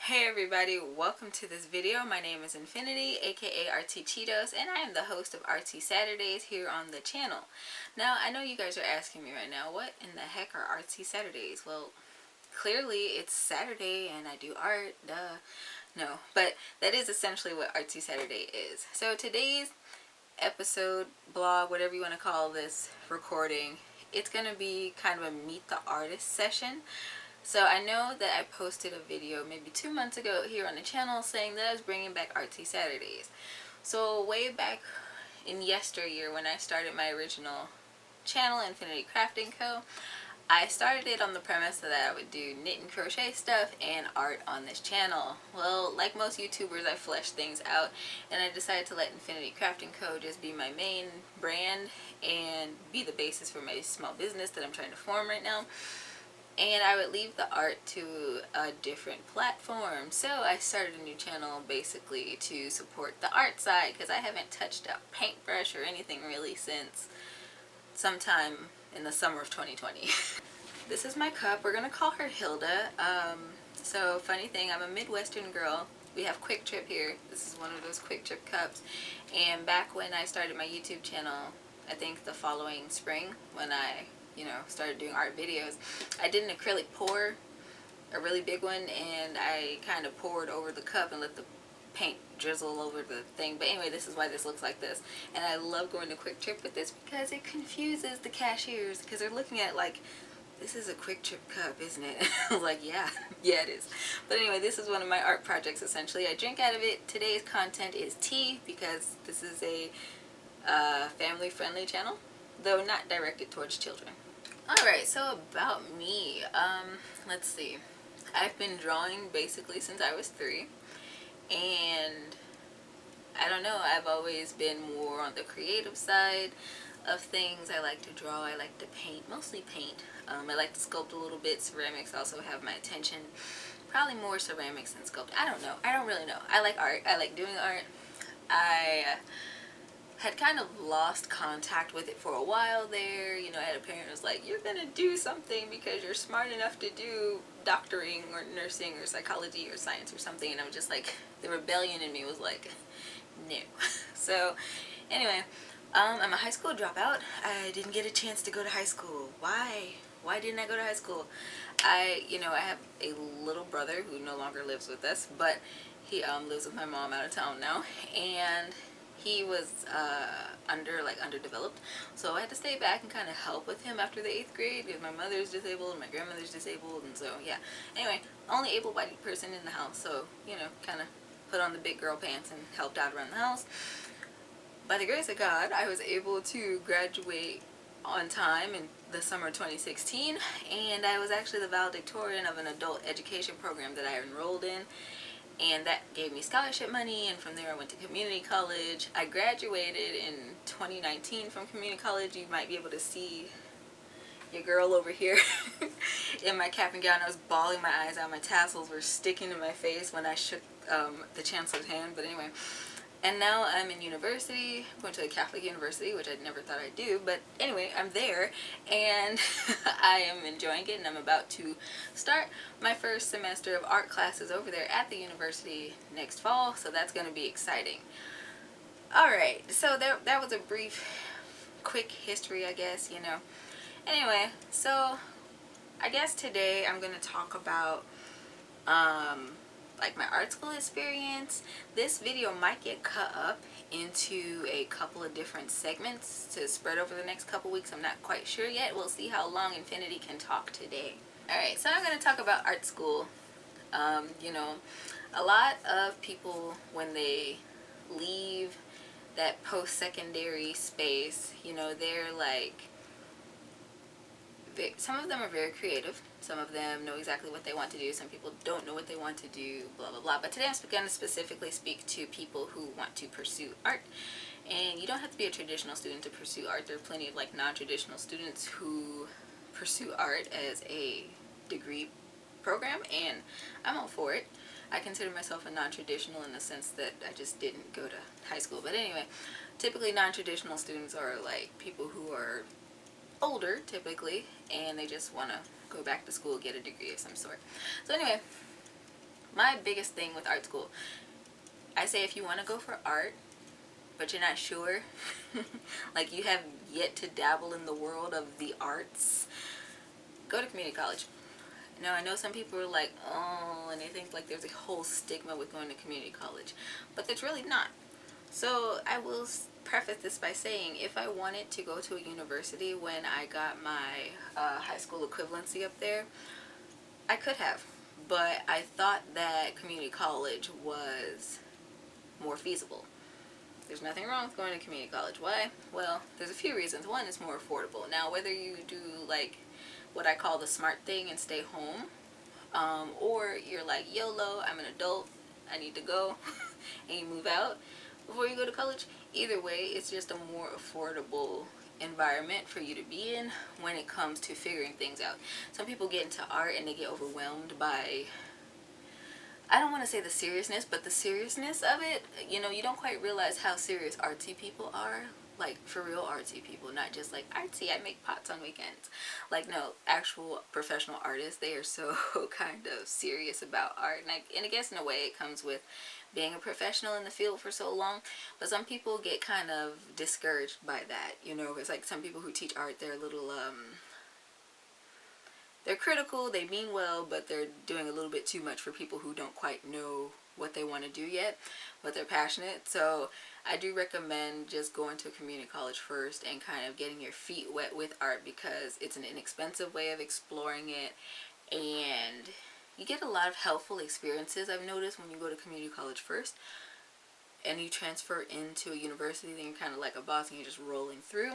Hey everybody, welcome to this video. My name is Infinity, aka ArtsyChiitos, and I am the host of Artsy Saturdays here on the channel. Now, I know you guys are asking me right now, what in the heck are Artsy Saturdays? Well, clearly it's Saturday and I do art, duh. No, but that is essentially what Artsy Saturday is. So today's episode, blog, whatever you want to call this recording, it's going to be kind of a meet the artist session. So I know that I posted a video maybe 2 months ago here on the channel saying that I was bringing back Artsy Saturdays. So way back in yesteryear when I started my original channel, Infinity Crafting Co., I started it on the premise that I would do knit and crochet stuff and art on this channel. Well, like most YouTubers, I fleshed things out and I decided to let Infinity Crafting Co. just be my main brand and be the basis for my small business that I'm trying to form right now. And I would leave the art to a different platform. So I started a new channel basically to support the art side because I haven't touched a paintbrush or anything really since sometime in the summer of 2020. This is my cup. We're gonna call her Hilda. So funny thing, I'm a Midwestern girl. We have Quick Trip here. This is one of those Quick Trip cups. And back when I started my YouTube channel, I think the following spring when I started doing art videos, I did an acrylic pour, a really big one, and I kind of poured over the cup and let the paint drizzle over the thing. But anyway, this is why this looks like this. And I love going to Quick Trip with this because it confuses the cashiers because they're looking at it like, this is a Quick Trip cup, isn't it? I was like, yeah, it is. But anyway, this is one of my art projects essentially. I drink out of it. Today's content is tea because this is a family-friendly channel, though not directed towards children. Alright, so about me, let's see. I've been drawing basically since I was 3, and I don't know, I've always been more on the creative side of things. I like to draw, I like to paint, mostly paint. I like to sculpt a little bit. Ceramics also have my attention. Probably more ceramics than sculpt. I don't know, I don't really know. I like art, I like doing art. I had kind of lost contact with it for a while there. I had a parent who was like, you're gonna do something because you're smart enough to do doctoring or nursing or psychology or science or something, and I was just like, the rebellion in me was like, no. So anyway, I'm a high school dropout. I didn't get a chance to go to high school. Why didn't I go to high school? I have a little brother who no longer lives with us, but he lives with my mom out of town now, and he was underdeveloped, so I had to stay back and kind of help with him after the 8th grade because my mother's disabled and my grandmother's disabled, and so yeah. Anyway, only able-bodied person in the house, so kind of put on the big girl pants and helped out around the house. By the grace of God, I was able to graduate on time in the summer of 2016, and I was actually the valedictorian of an adult education program that I enrolled in. And that gave me scholarship money, and from there I went to community college. I graduated in 2019 from community college. You might be able to see your girl over here in my cap and gown. I was bawling my eyes out. My tassels were sticking to my face when I shook the chancellor's hand. But anyway, and now I'm in university, going to a Catholic university, which I never thought I'd do. But anyway, I'm there, and I am enjoying it, and I'm about to start my first semester of art classes over there at the university next fall, so that's going to be exciting. Alright, so that was a brief, quick history, I guess, Anyway, so I guess today I'm going to talk about like my art school experience. This video might get cut up into a couple of different segments to spread over the next couple weeks. I'm not quite sure yet. We'll see how long Infinity can talk today. Alright, so I'm going to talk about art school. A lot of people, when they leave that post-secondary space, they're like, some of them are very creative. Some of them know exactly what they want to do. Some people don't know what they want to do, blah, blah, blah. But today I'm going to specifically speak to people who want to pursue art. And you don't have to be a traditional student to pursue art. There are plenty of non-traditional students who pursue art as a degree program, and I'm all for it. I consider myself a non-traditional in the sense that I just didn't go to high school. But anyway, typically non-traditional students are like people who are older typically, and they just want to go back to school, get a degree of some sort. So anyway, My biggest thing with art school, I say if you want to go for art, but you're not sure, like you have yet to dabble in the world of the arts, go to community college. Now, I know some people are like, oh, and they think like there's a whole stigma with going to community college, but there's really not. So I will preface this by saying if I wanted to go to a university when I got my high school equivalency up there, I could have. But I thought that community college was more feasible. There's nothing wrong with going to community college. Why? Well, there's a few reasons. One, it's more affordable. Now, whether you do like what I call the smart thing and stay home, or you're like, YOLO, I'm an adult, I need to go, and you move out before you go to college, either way, it's just a more affordable environment for you to be in when it comes to figuring things out. Some people get into art and they get overwhelmed by, I don't want to say the seriousness, but the seriousness of it. You know, you don't quite realize how serious artsy people are. Like, for real artsy people, not just like, artsy, I make pots on weekends. Like, no, actual professional artists, they are so kind of serious about art. And I guess in a way it comes with being a professional in the field for so long. But some people get kind of discouraged by that, you know. It's like some people who teach art, they're a little, they're critical, they mean well, but they're doing a little bit too much for people who don't quite know what they want to do yet, but they're passionate. So I do recommend just going to a community college first and kind of getting your feet wet with art, because it's an inexpensive way of exploring it, and you get a lot of helpful experiences. I've noticed when you go to community college first and you transfer into a university, then you're kind of like a boss and you're just rolling through.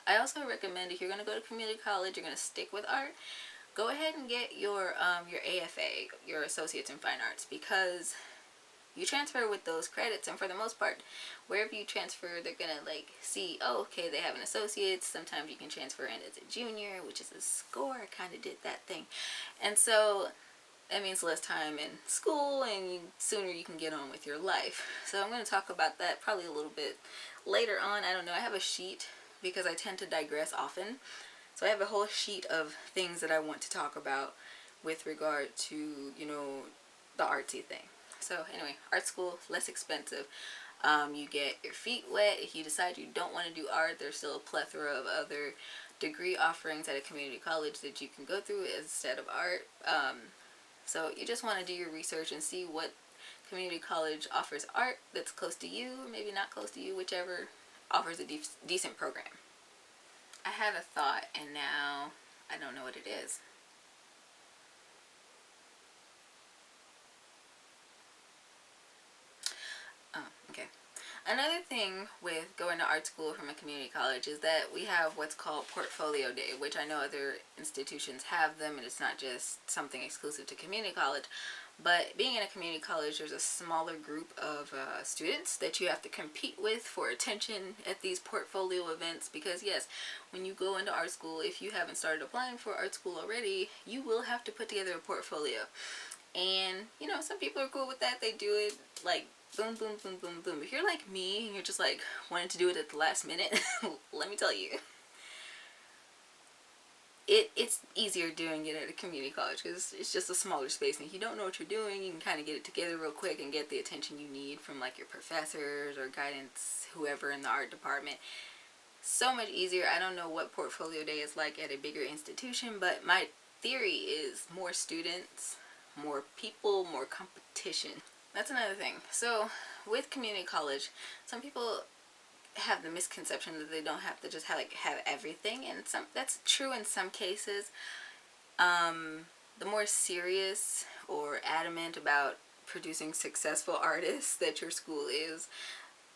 I also recommend, if you're going to go to community college, you're going to stick with art, go ahead and get your AFA, your Associates in Fine Arts, because you transfer with those credits, and for the most part, wherever you transfer, they're gonna like see, oh, okay, they have an associate's. Sometimes you can transfer in as a junior, which is a score. I kind of did that thing, and so that means less time in school, and sooner you can get on with your life. So I'm going to talk about that probably a little bit later on. I don't know. I have a sheet because I tend to digress often. So I have a whole sheet of things that I want to talk about with regard to, you know, the artsy thing. So anyway, art school, less expensive. You get your feet wet. If you decide you don't want to do art, there's still a plethora of other degree offerings at a community college that you can go through instead of art. So you just want to do your research and see what community college offers art that's close to you, or maybe not close to you, whichever offers a decent program. I had a thought and now I don't know what it is. Oh, okay. Another thing with going to art school from a community college is that we have what's called Portfolio Day, which I know other institutions have them, and it's not just something exclusive to community college. But being in a community college, there's a smaller group of students that you have to compete with for attention at these portfolio events, because yes, when you go into art school, if you haven't started applying for art school already, you will have to put together a portfolio. And, you know, some people are cool with that. They do it like boom, boom, boom, boom, boom. If you're like me and you're just like wanting to do it at the last minute, let me tell you, it's easier doing it at a community college because it's just a smaller space, and if you don't know what you're doing, you can kind of get it together real quick and get the attention you need from like your professors or guidance, whoever in the art department. So much easier. I don't know what portfolio day is like at a bigger institution, but my theory is more students, more people, more competition. That's another thing. So with community college, some people have the misconception that they don't have to just have everything, and that's true in some cases. The more serious or adamant about producing successful artists that your school is,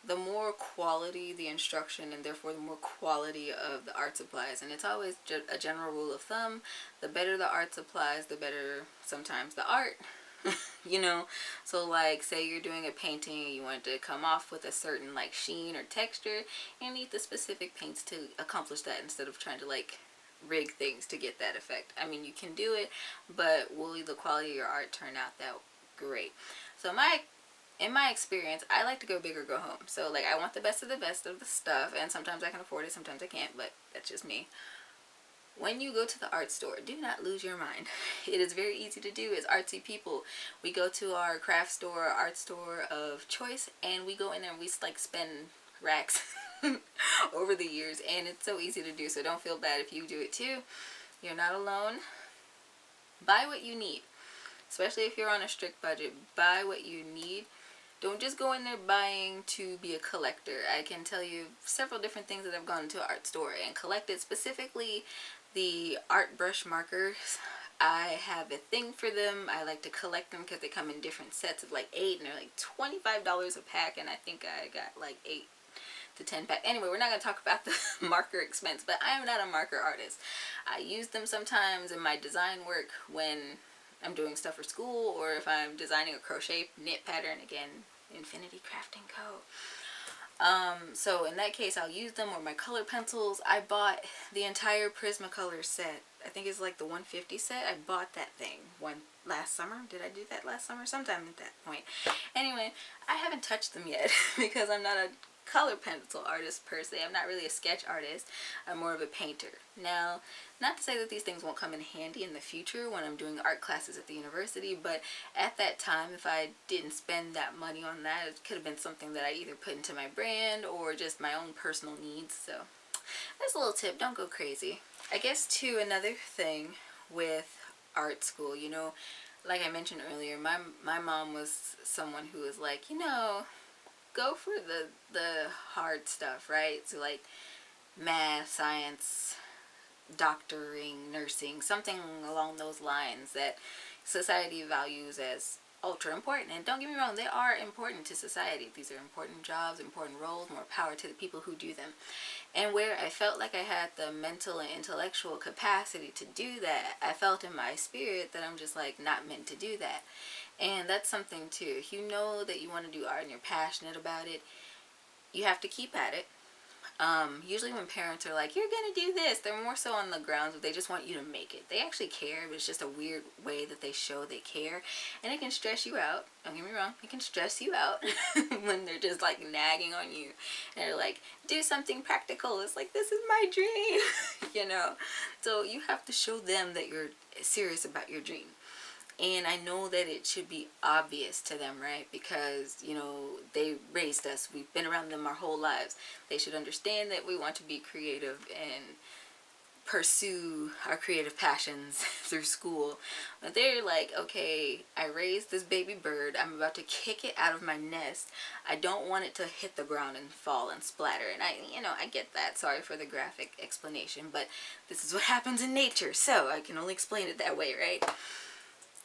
the more quality the instruction, and therefore the more quality of the art supplies. And it's always a general rule of thumb: the better the art supplies, the better sometimes the art. You know, so like say you're doing a painting, you want it to come off with a certain like sheen or texture, you need the specific paints to accomplish that, instead of trying to like rig things to get that effect. I mean, you can do it, but will the quality of your art turn out that great? So in my experience, I like to go big or go home. So like I want the best of the stuff, and sometimes I can afford it, sometimes I can't, but that's just me. when you go to the art store, do not lose your mind. It is very easy to do. As artsy people, we go to our craft store, art store of choice, and we go in there and we like spend racks over the years, and it's so easy to do. So don't feel bad if you do it too. You're not alone. Buy what you need, especially if you're on a strict budget. Buy what you need. Don't just go in there buying to be a collector. I can tell you several different things that I've gone into an art store and collected, specifically the art brush markers. I have a thing for them. I like to collect them because they come in different sets of like 8, and they're like $25 a pack, and I think I got like 8 to 10 pack. Anyway, we're not going to talk about the marker expense, but I am not a marker artist. I use them sometimes in my design work when I'm doing stuff for school, or if I'm designing a crochet knit pattern. Again, Infinity Crafting Co. So in that case, I'll use them, or my color pencils. I bought the entire Prismacolor set. I think it's like the 150 set. I bought that thing last summer. Did I do that last summer? Sometime at that point. Anyway, I haven't touched them yet because I'm not a color pencil artist per se. I'm not really a sketch artist. I'm more of a painter. Now, not to say that these things won't come in handy in the future when I'm doing art classes at the university, but at that time, if I didn't spend that money on that, it could have been something that I either put into my brand or just my own personal needs. So that's a little tip. Don't go crazy. I guess too, another thing with art school, you know, like I mentioned earlier, my mom was someone who was like, you know, go for the hard stuff, right? So like math, science, doctoring, nursing, something along those lines that society values as ultra important. And don't get me wrong, they are important to society. These are important jobs, important roles, more power to the people who do them. And where I felt like I had the mental and intellectual capacity to do that, I felt in my spirit that I'm just like not meant to do that. And that's something too. If you know that you want to do art and you're passionate about it, you have to keep at it. Usually when parents are like, you're gonna do this, they're more so on the grounds of they just want you to make it. They actually care, but it's just a weird way that they show they care. And it can stress you out. Don't get me wrong, it can stress you out when they're just like nagging on you. And they're like, do something practical. It's like, this is my dream, you know? So you have to show them that you're serious about your dream. And I know that it should be obvious to them, right? Because, you know, they raised us. We've been around them our whole lives. They should understand that we want to be creative and pursue our creative passions through school. But they're like, okay, I raised this baby bird. I'm about to kick it out of my nest. I don't want it to hit the ground and fall and splatter. And I get that. Sorry for the graphic explanation, but this is what happens in nature. So I can only explain it that way, right?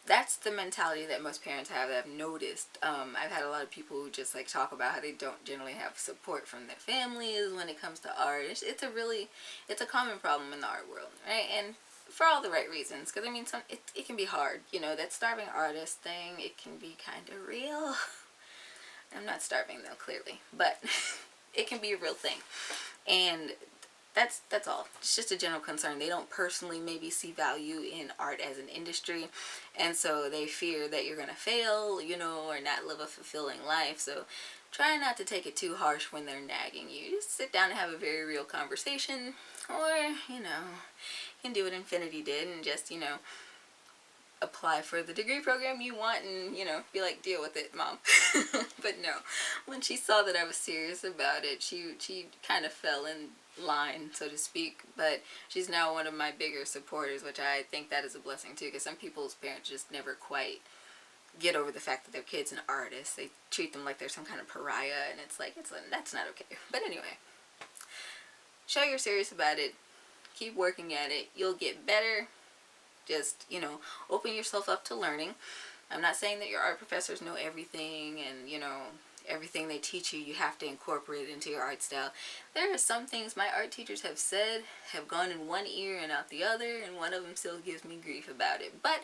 That's the mentality that most parents have that I've noticed. I've had a lot of people who just like talk about how they don't generally have support from their families when it comes to art. It's a common problem in the art world, right? And for all the right reasons, because I mean, it can be hard. You know, that starving artist thing, it can be kind of real. I'm not starving though, clearly, but it can be a real thing. And that's all. It's just a general concern. They don't personally maybe see value in art as an industry, and so they fear that you're gonna fail, you know, or not live a fulfilling life. So try not to take it too harsh when they're nagging you. Just sit down and have a very real conversation, or, you know, you can do what Infinity did and just, you know, apply for the degree program you want and, you know, be like, deal with it, mom. But no, when she saw that I was serious about it, she kind of fell in line, so to speak. But she's now one of my bigger supporters, which I think that is a blessing too, because some people's parents just never quite get over the fact that their kid's an artist. They treat them like they're some kind of pariah, and it's like, that's not okay. But anyway, show you're serious about it. Keep working at it. You'll get better. Just, you know, open yourself up to learning. I'm not saying that your art professors know everything and, you know, everything they teach you, you have to incorporate it into your art style. There are some things my art teachers have said have gone in one ear and out the other, and one of them still gives me grief about it. But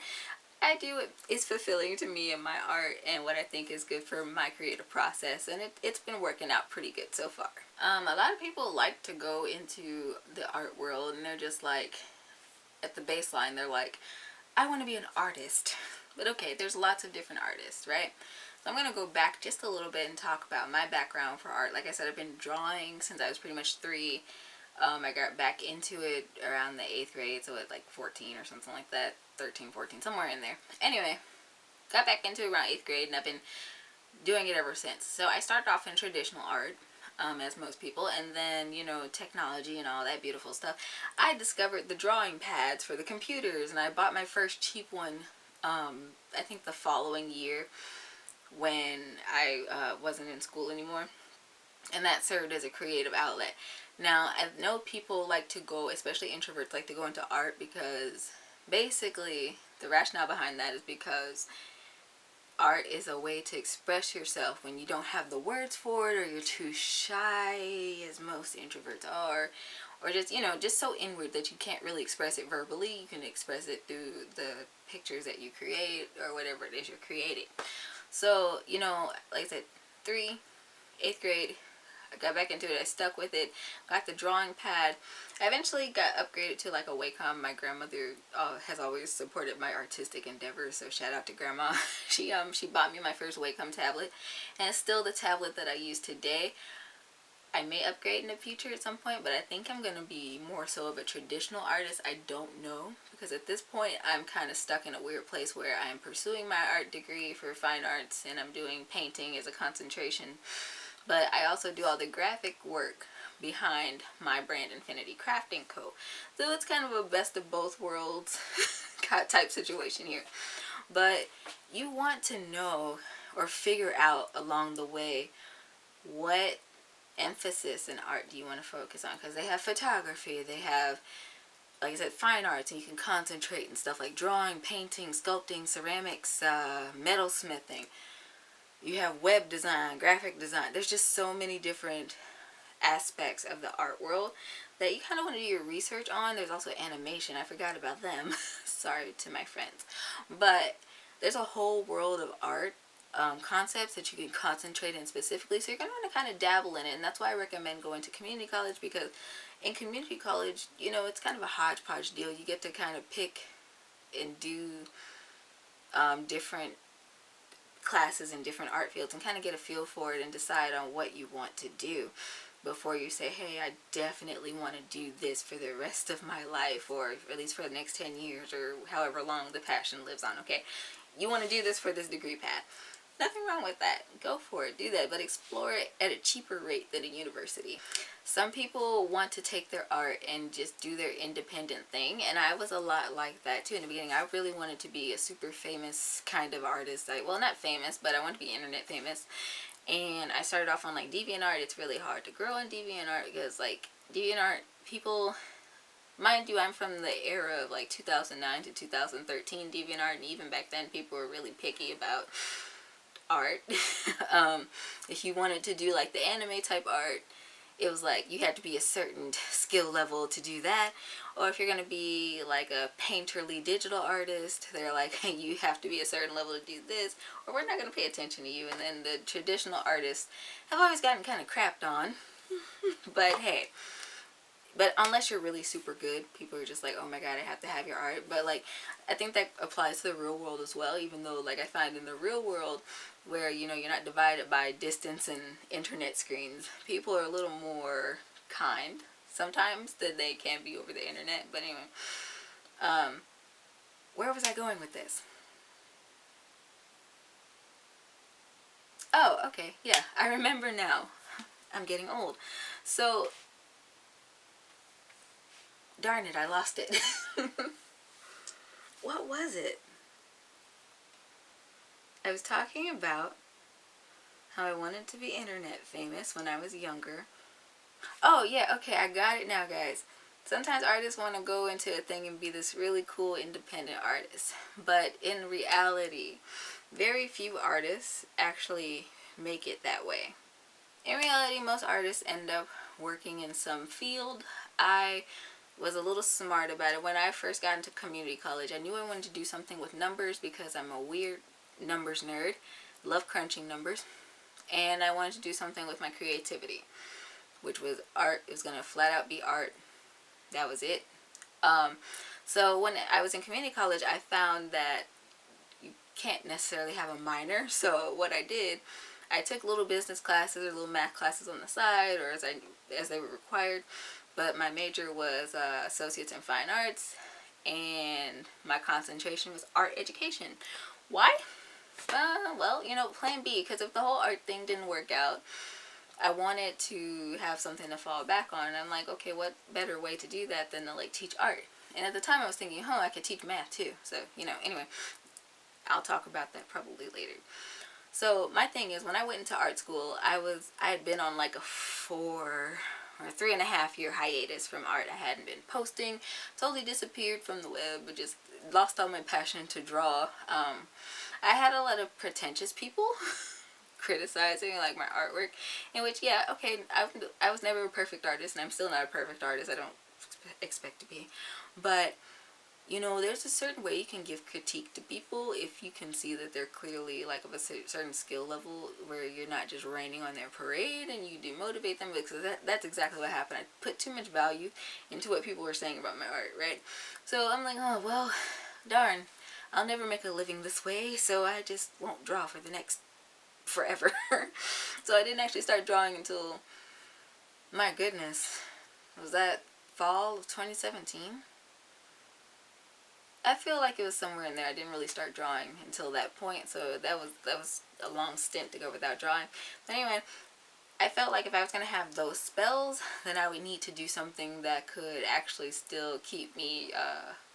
I do it. It's fulfilling to me in my art and what I think is good for my creative process, and it's been working out pretty good so far. A lot of people like to go into the art world and they're just like, at the baseline, they're like, I want to be an artist. But okay, there's lots of different artists, right? So I'm going to go back just a little bit and talk about my background for art. Like I said, I've been drawing since I was pretty much 3. I got back into it around the 8th grade, so at like 14 or something like that. 13, 14, somewhere in there. Anyway, got back into it around 8th grade, and I've been doing it ever since. So I started off in traditional art, as most people, and then, you know, technology and all that beautiful stuff. I discovered the drawing pads for the computers, and I bought my first cheap one, I think the following year when I wasn't in school anymore. And that served as a creative outlet. Now, I know people like to go, especially introverts, like to go into art because basically the rationale behind that is because art is a way to express yourself when you don't have the words for it, or you're too shy, as most introverts are, or just, you know, just so inward that you can't really express it verbally. You can express it through the pictures that you create or whatever it is you're creating. So, you know, like I said, 8th grade, I got back into it. I stuck with it. Got the drawing pad. I eventually got upgraded to like a Wacom. My grandmother has always supported my artistic endeavors, so shout out to Grandma. She bought me my first Wacom tablet, and it's still the tablet that I use today. I may upgrade in the future at some point, but I think I'm gonna be more so of a traditional artist. I don't know, because at this point I'm kind of stuck in a weird place where I'm pursuing my art degree for fine arts, and I'm doing painting as a concentration. But I also do all the graphic work behind my brand, Infinity Crafting Co. So it's kind of a best of both worlds type situation here. But you want to know or figure out along the way what emphasis in art do you want to focus on. Because they have photography, they have, like I said, fine arts, and you can concentrate in stuff like drawing, painting, sculpting, ceramics, metalsmithing. You have web design, graphic design. There's just so many different aspects of the art world that you kind of want to do your research on. There's also animation. I forgot about them. Sorry to my friends. But there's a whole world of art concepts that you can concentrate in specifically. So you're going to want to kind of dabble in it. And that's why I recommend going to community college, because in community college, you know, it's kind of a hodgepodge deal. You get to kind of pick and do different classes in different art fields and kind of get a feel for it and decide on what you want to do before you say, hey, I definitely want to do this for the rest of my life, or at least for the next 10 years, or however long the passion lives on. Okay, you want to do this for this degree path. Nothing wrong with that. Go for it. Do that. But explore it at a cheaper rate than a university. Some people want to take their art and just do their independent thing. And I was a lot like that too in the beginning. I really wanted to be a super famous kind of artist. Well, not famous, but I wanted to be internet famous. And I started off on like DeviantArt. It's really hard to grow on DeviantArt because like DeviantArt people... Mind you, I'm from the era of like 2009 to 2013 DeviantArt. And even back then, people were really picky about art. If you wanted to do like the anime type art, it was like you had to be a certain skill level to do that. Or if you're going to be like a painterly digital artist, they're like, hey, you have to be a certain level to do this, or we're not going to pay attention to you. And then the traditional artists have always gotten kind of crapped on. But hey, but unless you're really super good, people are just like, oh my god, I have to have your art. But like, I think that applies to the real world as well, even though like I find in the real world where, you know, you're not divided by distance and internet screens, people are a little more kind sometimes than they can be over the internet. But anyway, where was I going with this? Oh, okay, yeah, I remember now. I'm getting old. So, darn it, I lost it. What was it? I was talking about how I wanted to be internet famous when I was younger. Oh, yeah, okay, I got it now, guys. Sometimes artists want to go into a thing and be this really cool independent artist. But in reality, very few artists actually make it that way. In reality, most artists end up working in some field. I was a little smart about it. When I first got into community college, I knew I wanted to do something with numbers because I'm a weird numbers nerd. Love crunching numbers. And I wanted to do something with my creativity, which was art. It was going to flat out be art. That was it. So when I was in community college, I found that you can't necessarily have a minor. So what I did, I took little business classes or little math classes on the side, or as they were required. but my major was Associates in Fine Arts, and my concentration was art education. Why? Well, plan B, because if the whole art thing didn't work out, I wanted to have something to fall back on. And I'm like, okay, what better way to do that than to like teach art? And at the time I was thinking, I could teach math too. So, anyway, I'll talk about that probably later. So my thing is, when I went into art school, I had been on like a 3.5 year hiatus from art. I hadn't been posting, totally disappeared from the web, but just lost all my passion to draw. I had a lot of pretentious people criticizing like my artwork, in which, yeah, okay, I was never a perfect artist, and I'm still not a perfect artist. I don't expect to be, but there's a certain way you can give critique to people if you can see that they're clearly like of a certain skill level, where you're not just raining on their parade and you demotivate them, because that's exactly what happened. I put too much value into what people were saying about my art, right? So I'm like, oh, well, darn, I'll never make a living this way, so I just won't draw for the next forever. So I didn't actually start drawing until, my goodness, was that fall of 2017? I feel like it was somewhere in there. I didn't really start drawing until that point, so that was a long stint to go without drawing. But anyway, I felt like if I was going to have those spells, then I would need to do something that could actually still keep me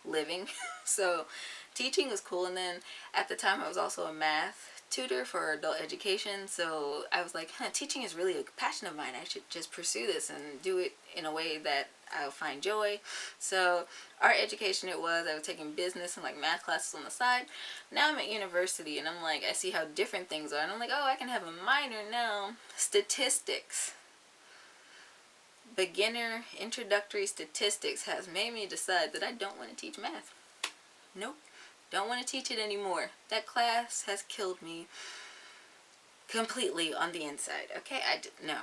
living. So teaching was cool, and then at the time I was also a math tutor for adult education, so I was like, teaching is really a passion of mine. I should just pursue this and do it in a way that I'll find joy. So art education it was. I was taking business and like math classes on the side. Now I'm at university, and I'm like, I see how different things are, and I'm like, oh, I can have a minor now. Statistics. Beginner introductory statistics has made me decide that I don't want to teach math. Nope. Don't want to teach it anymore. That class has killed me completely on the inside. Okay, no,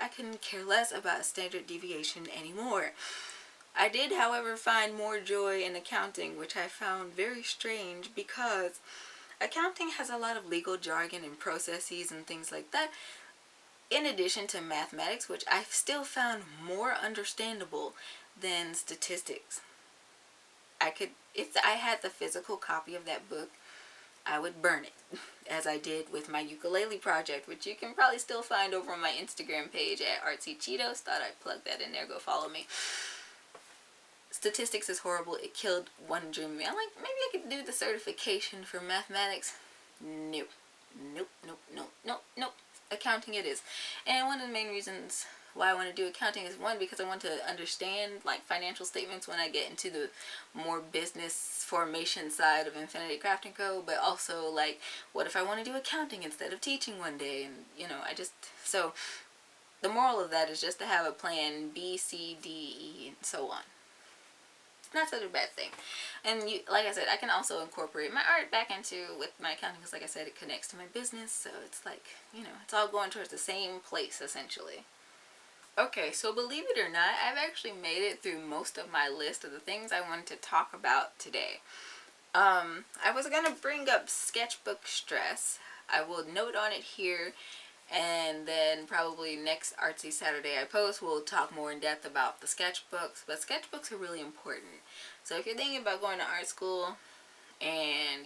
I couldn't care less about standard deviation anymore. I did, however, find more joy in accounting, which I found very strange, because accounting has a lot of legal jargon and processes and things like that, in addition to mathematics, which I still found more understandable than statistics. If I had the physical copy of that book, I would burn it, as I did with my ukulele project, which you can probably still find over on my Instagram page at ArtsyChiitos. Thought I'd plug that in there. Go follow me. Statistics is horrible. It killed one dream of me. I'm like, maybe I could do the certification for mathematics. Nope. Accounting it is. And one of the main reasons why I want to do accounting is, one, because I want to understand like financial statements when I get into the more business formation side of Infinity Crafting Co. But also, like, what if I want to do accounting instead of teaching one day? And so the moral of that is just to have a plan B, C, D, E, and so on. It's not such a bad thing. And like I said, I can also incorporate my art back with my accounting, because like I said, it connects to my business. So it's like, it's all going towards the same place essentially. Okay, so believe it or not, I've actually made it through most of my list of the things I wanted to talk about today. I was going to bring up sketchbook stress. I will note on it here, and then probably next Artsy Saturday I post, we'll talk more in depth about the sketchbooks. But sketchbooks are really important. So if you're thinking about going to art school, and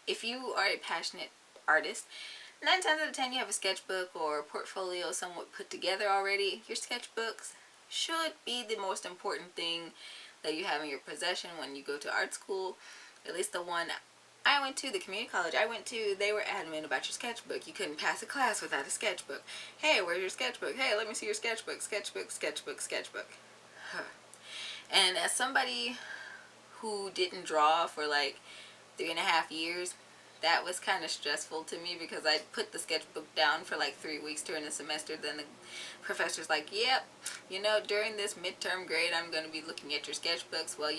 if you are a passionate artist, 9 times out of 10 you have a sketchbook or a portfolio somewhat put together already. Your sketchbooks should be the most important thing that you have in your possession when you go to art school. At least the one I went to, the community college I went to, they were adamant about your sketchbook. You couldn't pass a class without a sketchbook. Hey, where's your sketchbook? Hey, let me see your sketchbook. Sketchbook. Huh. And as somebody who didn't draw for like 3.5 years, that was kind of stressful to me, because I put the sketchbook down for like 3 weeks during the semester. Then the professor's like, yep, during this midterm grade, I'm going to be looking at your sketchbooks. Well,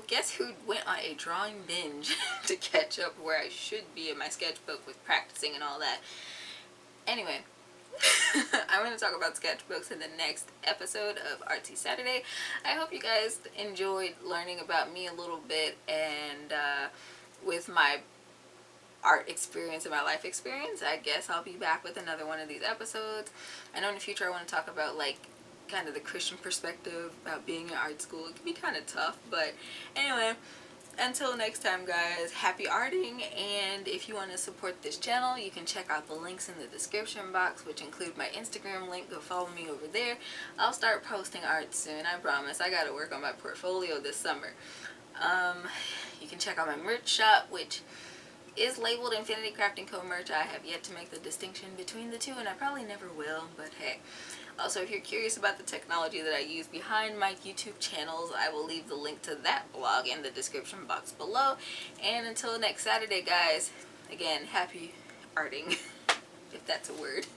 guess who went on a drawing binge to catch up where I should be in my sketchbook with practicing and all that. Anyway, I'm going to talk about sketchbooks in the next episode of Artsy Saturday. I hope you guys enjoyed learning about me a little bit, and with my art experience and my life experience, I guess I'll be back with another one of these episodes. I know in the future I want to talk about like kind of the Christian perspective about being in art school. It can be kind of tough, but anyway, until next time guys, happy arting. And if you want to support this channel, you can check out the links in the description box, which include my Instagram link. Go follow me over there. I'll start posting art soon, I promise. I gotta work on my portfolio this summer. You can check out my merch shop, which is labeled Infinity Crafting Co. merch. I have yet to make the distinction between the two, and I probably never will, but hey. Also, if you're curious about the technology that I use behind my YouTube channels, I will leave the link to that blog in the description box below. And until next Saturday, guys, again, happy arting, if that's a word.